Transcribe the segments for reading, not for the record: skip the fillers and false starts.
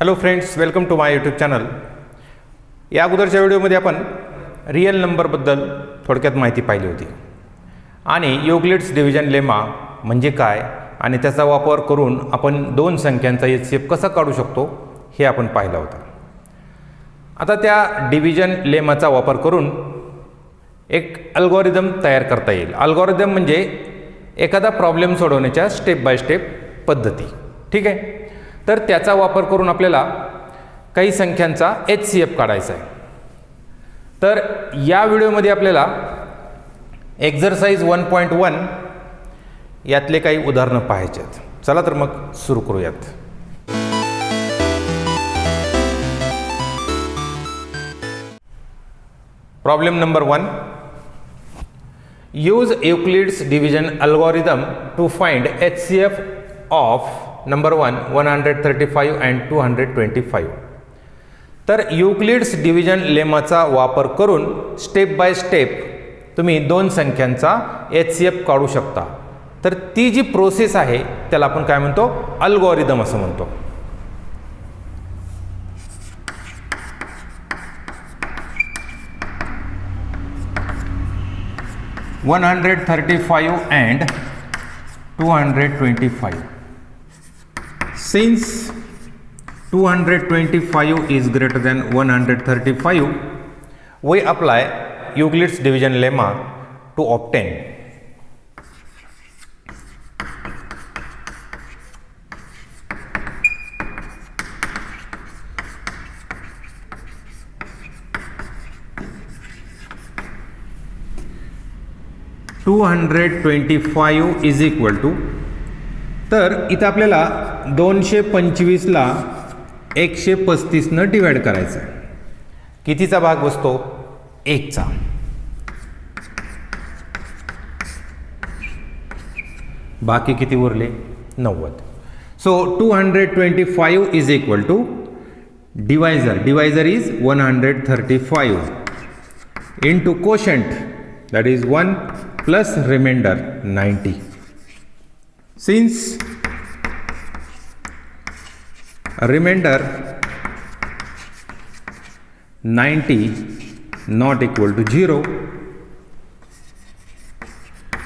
Hello friends, welcome to my YouTube channel. या अगोदरच्या व्हिडिओमध्ये आपण रिअल नंबरबद्दल थोडक्यात माहिती पाहिली होती आणि युक्लिड्स डिव्हिजन लेमा म्हणजे काय आणि त्याचा वापर करून आपण दोन संख्यांचा HCF कसा काढू शकतो हे आपण पाहिलं होतं. आता त्या डिव्हिजन लेमाचा वापर करून एक अल्गोरिदम तयार करता येईल. अल्गोरिदम म्हणजे एखादा प्रॉब्लेम सोडवण्याच्या स्टेप बाय स्टेप पद्धती. ठीक आहे. तर त्याचा वापर करून आपल्याला काही संख्यांचा HCF काढायचा आहे. तर या व्हिडिओमध्ये आपल्याला एक्झरसाइज 1.1 यातले काही उदाहरणं पाहायचे आहेत. चला तर मग सुरू करूयात. Problem number 1. Use Euclid's division algorithm to find HCF of number 1 135 and 225. तर युक्लिड्स डिव्हिजन लेमाचा वापर करून स्टेप बाय स्टेप तुम्ही दोन संख्यांचा HCF काढू शकता. तर ती जी प्रोसेस आहे त्याला आपण काय म्हणतो, अल्गोरिदम असं म्हणतो. One 135 and 225. Since 225 is greater than 135, we apply Euclid's division lemma to obtain. $225 is equal to, तर इथं आपल्याला 225ला 135 डिवाइड करायचं आहे. कितीचा भाग बसतो? 1चा. बाकी किती उरले? 90. So 225 is equal to divisor is 135 into quotient that is 1 plus remainder 90. Since remainder 90 not equal to 0,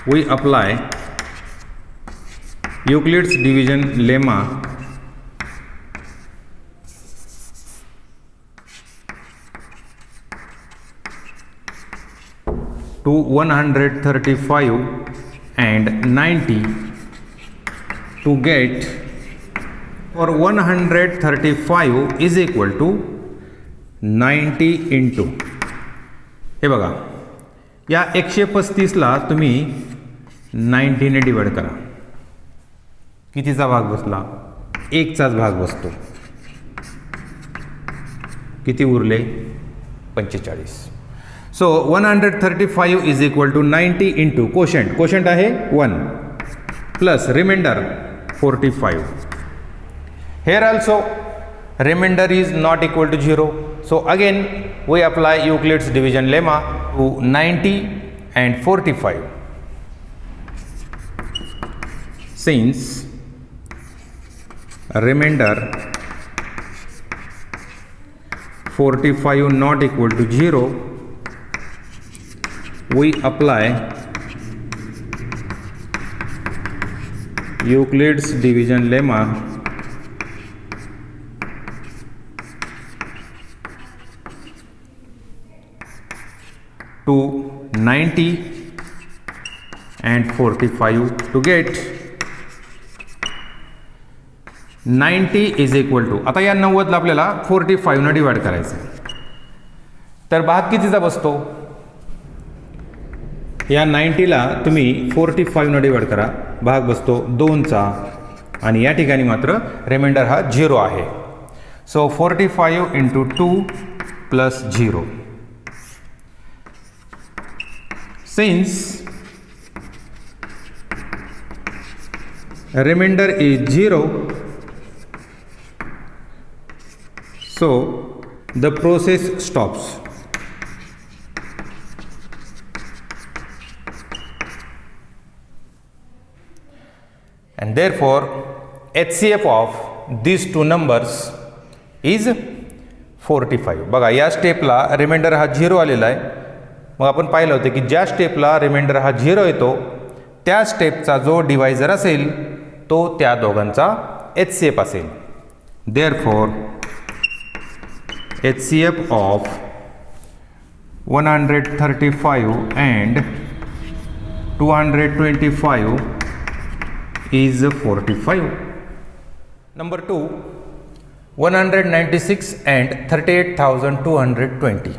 we apply Euclid's division lemma to 135 and 90 to get, for 135 is equal to 90 into, हे बघा, या 135ला तुम्ही 90 ने divide करा. कितीचा भाग बसला? 1चाच भाग बसतो. किती उरले? 45. So 135 is equal to 90 into quotient आहे 1 plus remainder 45. Here also remainder is not equal to 0. So again we apply Euclid's division lemma to 90 and 45. Since remainder 45 not equal to 0, we apply Euclid's division lemma to 90 and 45 to get 90 is equal to, आता या 90ला आपल्याला 45 ने divide करायचं आहे. तर भाग कितीचा बसतो? या 90ला तुम्ही 45 ने डिवाइड करा, भाग बसतो 2चा आणि या ठिकाणी मात्र रिमाइंडर हा 0 आहे. So 45 into 2 plus 0. Since remainder is 0, so the process stops. And therefore HCF of these two numbers is 45. बघा या स्टेपला रिमाइंडर हा 0 आलेला आहे. मग आपण पाहिलं होतं की ज्या स्टेपला रिमाइंडर हा 0 येतो त्या स्टेपचा जो डिवायझर असेल तो त्या दोघांचा HCF असेल. Therefore HCF of 135 and 225 is 45. Number 2, 196 and 38,220.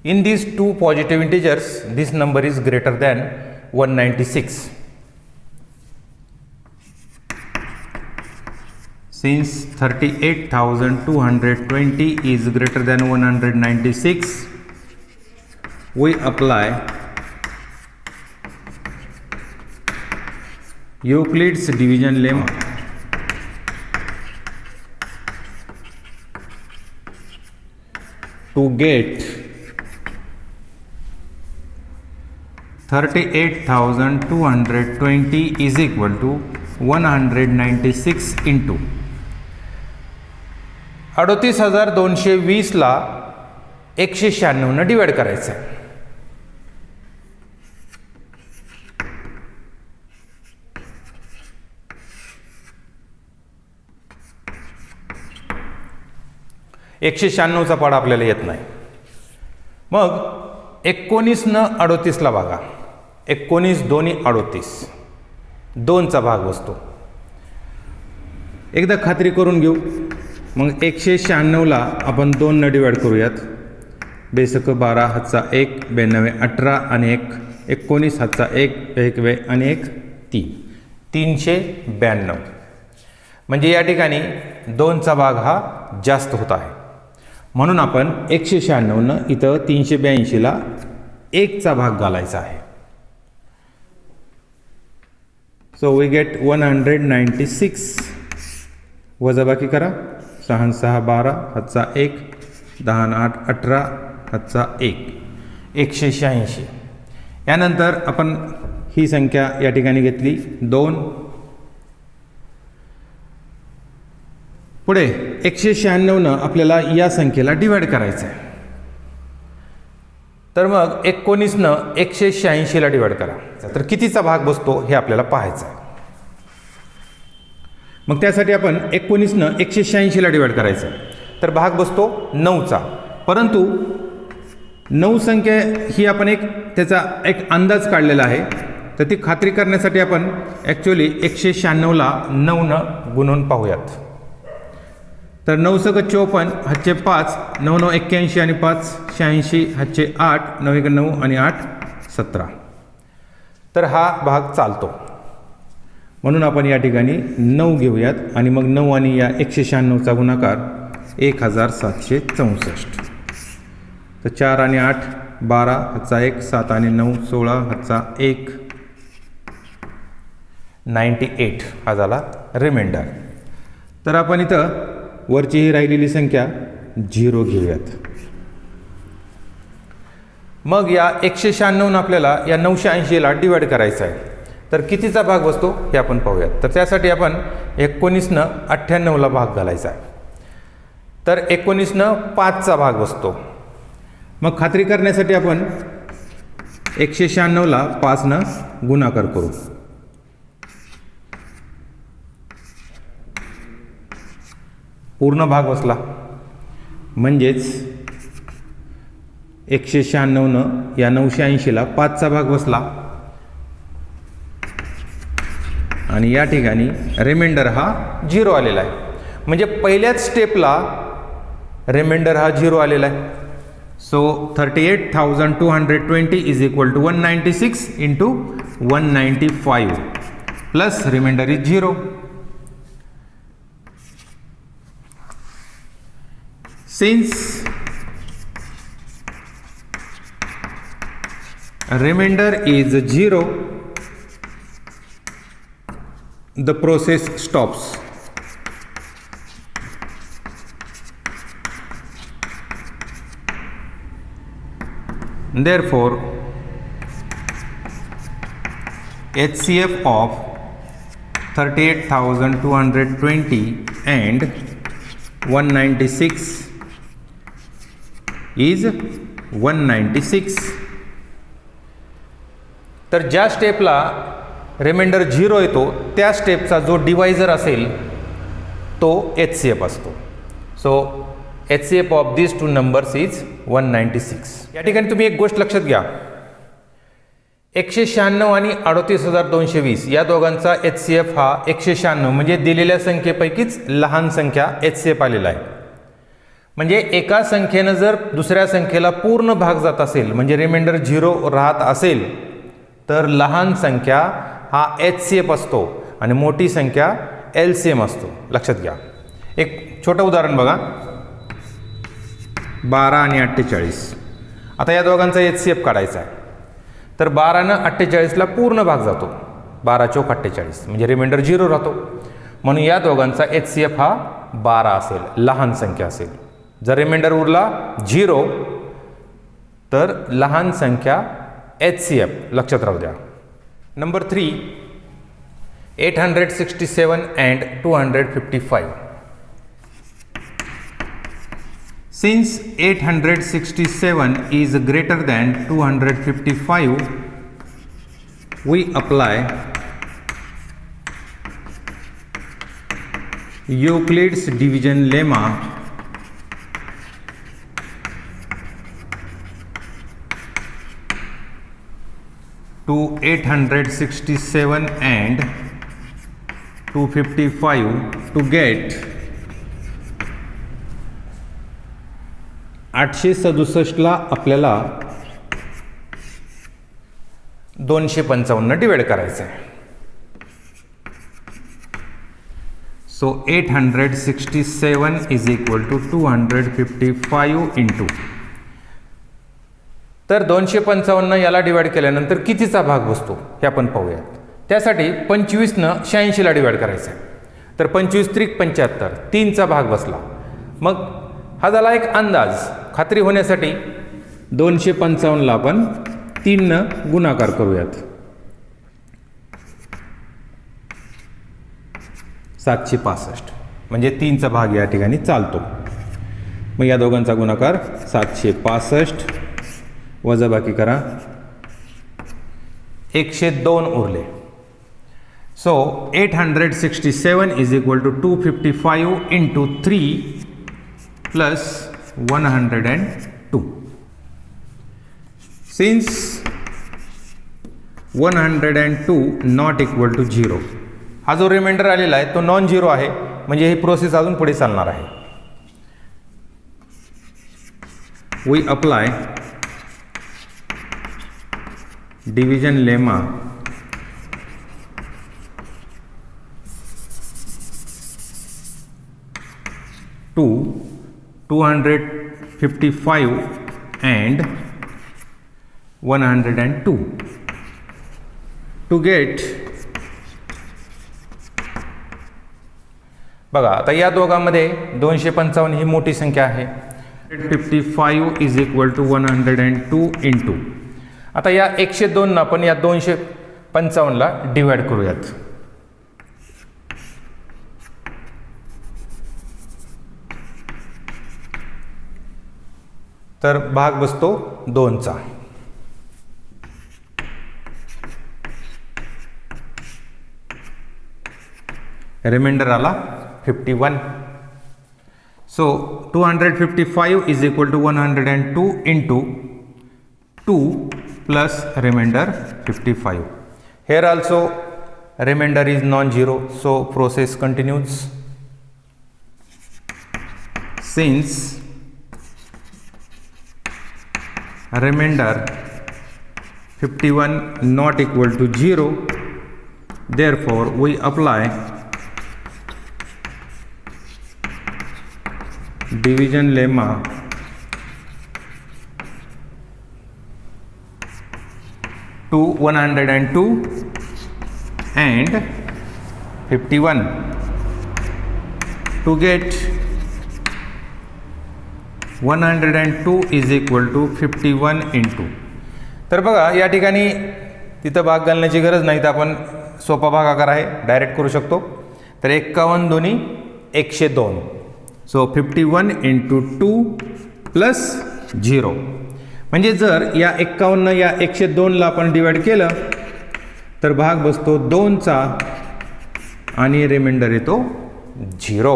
In these two positive integers, this number is greater than 196. Since 38,220 is greater than 196, we apply Euclid's division lemma to get 38,220 is equal to 196 into 38,220 ला 196 ने divide करायचं आहे. एकशे 96चा पाडा आपल्याला येत नाही. मग 19 न 38ला भागा. 19 दोन्ही 38, 2चा भाग बसतो. एकदा खात्री करून घेऊ. मग 196ला आपण 2 न डिवाइड करूयात. बेसक 12 हातचा 1, 92 18 आणि 1, 19 हातचा 1, 1 आणि 1 3, 392. म्हणजे या ठिकाणी 2चा भाग हा जास्त होत आहे. म्हणून आपण 196 न इथं 382ला 1चा भाग घालायचा आहे. So we get 196. वजाबाकी करा. 6 6 12 हातचा 1, 10 8 18 हातचा 1, 186. यानंतर आपण ही संख्या या ठिकाणी घेतली 2. पुढे 196 न आपल्याला या संख्येला डिवाइड करायचं आहे. तर मग 19 न 186ला डिवाइड करा. तर कितीचा भाग बसतो हे आपल्याला पाहायचं आहे. मग त्यासाठी आपण 19 न 186ला डिवाइड करायचं आहे. तर भाग बसतो 9चा. परंतु 9 संख्या ही आपण त्याचा एक अंदाज काढलेला आहे. तर ती खात्री करण्यासाठी आपण ॲक्च्युली 196ला 9 न गुणून पाहूयात. तर 9 × 54 हातचे 5, 9 9 81 आणि 5 86 हातचे 8, 9 1 9 आणि 8 17. तर हा भाग चालतो. म्हणून आपण या ठिकाणी 9 घेऊयात आणि मग 9 आणि या 196चा गुणाकार 1764. तर 4 आणि 8 12 हातचा 1, 7 आणि 9 16 हातचा 1, 98 हा झाला रिमाइंडर. तर आपण इथं वरची ही राहिलेली संख्या 0 घेऊयात. मग या 196 आपल्याला या 980ला डिवाइड करायचं आहे. तर कितीचा भाग बसतो हे आपण पाहूयात. तर त्यासाठी आपण 19 न 98ला भाग घालायचा आहे. तर 19 न 5चा भाग बसतो. मग खात्री करण्यासाठी आपण 196ला 5 न गुणाकार करू. पूर्ण भाग बसला. म्हणजेच 196 न या 980ला 5चा भाग बसला आणि या ठिकाणी रिमाइंडर हा 0 आलेला आहे. म्हणजे पहिल्याच स्टेपला रिमाइंडर हा 0 आलेला आहे. So 38,220 is equal to 196 into 195 plus remainder is 0. Since remainder is 0, the process stops. Therefore, HCF of 38,220 and 196 is 196. तर ज्या स्टेपला रिमाइंडर 0 येतो त्या स्टेपचा जो डिवायझर असेल तो HCF असतो. So HCF of this two numbers is 196. या ठिकाणी तुम्ही एक गोष्ट लक्षात घ्या, 196 आणि 38,220 या दोघांचा HCF हा 196 म्हणजे दिलेल्या संख्येपैकीच लहान संख्या HCF आलेला आहे. म्हणजे एका संख्येनं जर दुसऱ्या संख्येला पूर्ण भाग जात असेल म्हणजे रिमाइंडर 0 राहत असेल तर लहान संख्या हा HCF असतो आणि मोठी संख्या LCM असतो. लक्षात घ्या. एक छोटं उदाहरण बघा, 12 आणि 48. आता या दोघांचा HCF काढायचा आहे. तर 12नं 48ला पूर्ण भाग जातो, 12 चौक 48 म्हणजे रिमाइंडर 0 राहतो. म्हणून या दोघांचा HCF हा 12 असेल, लहान संख्या असेल. जर रिमाइंडर उरला 0 तर लहान संख्या HCF. लक्षात राहू द्या. Number 3, 867 and 255. Since 867 is greater than 255, we apply Euclid's division lemma to 867 and 255 to get 867ला आपल्याला 255 डिवाइड करायचं आहे. So 867 is equal to 255 into. तर 255 याला डिवाइड केल्यानंतर कितीचा भाग बसतो हे आपण पाहूयात. त्यासाठी 25नं 86ला डिवाइड करायचं आहे. तर 25 त्रिक 75, 3चा भाग बसला. मग हा झाला एक अंदाज. खात्री होण्यासाठी 255ला आपण 3नं गुणाकार करूयात. 765 म्हणजे 3चा भाग या ठिकाणी चालतो. मग या दोघांचा गुणाकार 765 वजाबाकी करा, 102 उरले. So 867 is equal to 255 into 3 plus 102. Since 102 not equal to 0, हा जो रिमाइंडर आलेला आहे तो नॉन झिरो आहे म्हणजे ही प्रोसेस अजून पुढे चालणार आहे. We apply division lemma to 255 and 102 to get. बघा आता या दोघांमध्ये 255 ही मोठी संख्या आहे. 55 इज इक्वल टू 102 इंटू. आता या 102 आपण या 255ला डिवाइड करूयात. तर भाग बसतो 2चा. रिमाइंडर आला 51. So 255 is equal to 102 into 2 plus remainder 55. Here also remainder is non-zero, so process continues. Since remainder 51 not equal to 0, therefore we apply division lemma to 102 and 51 to get 102 is equal to 51 into. तर बघा या ठिकाणी तिथं भाग घालण्याची गरज नाही, तर आपण सोपा भागाकार आहे डायरेक्ट करू शकतो. तर 51 दोन्ही 102. So 51 into 2 plus 0. म्हणजे जर या 51 या 102ला आपण डिवाइड केलं तर भाग बसतो 2चा आणि रिमाइंडर येतो 0.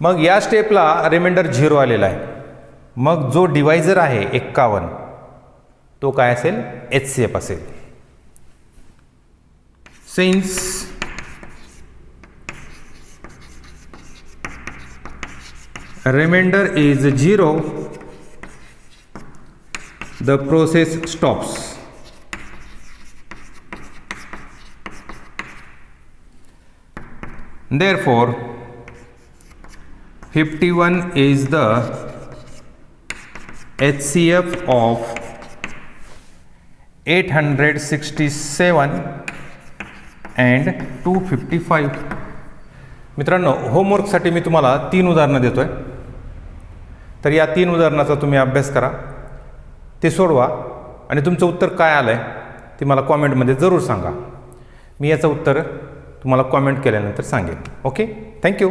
मग या स्टेपला रिमाइंडर 0 आलेला आहे. मग जो डिवायझर आहे 51 तो काय असेल, HCF असेल. Since remainder is 0, the process stops. Therefore 51 is the HCF of 867 and 255. मित्रांनो, होमवर्कसाठी मी तुम्हाला 3 उदाहरणं देतोय. तर या 3 उदाहरणाचा तुम्ही अभ्यास करा, ते सोडवा आणि तुमचं उत्तर काय आलं आहे ते मला कॉमेंटमध्ये जरूर सांगा. मी याचं उत्तर तुम्हाला कॉमेंट केल्यानंतर सांगेन. Okay, thank you.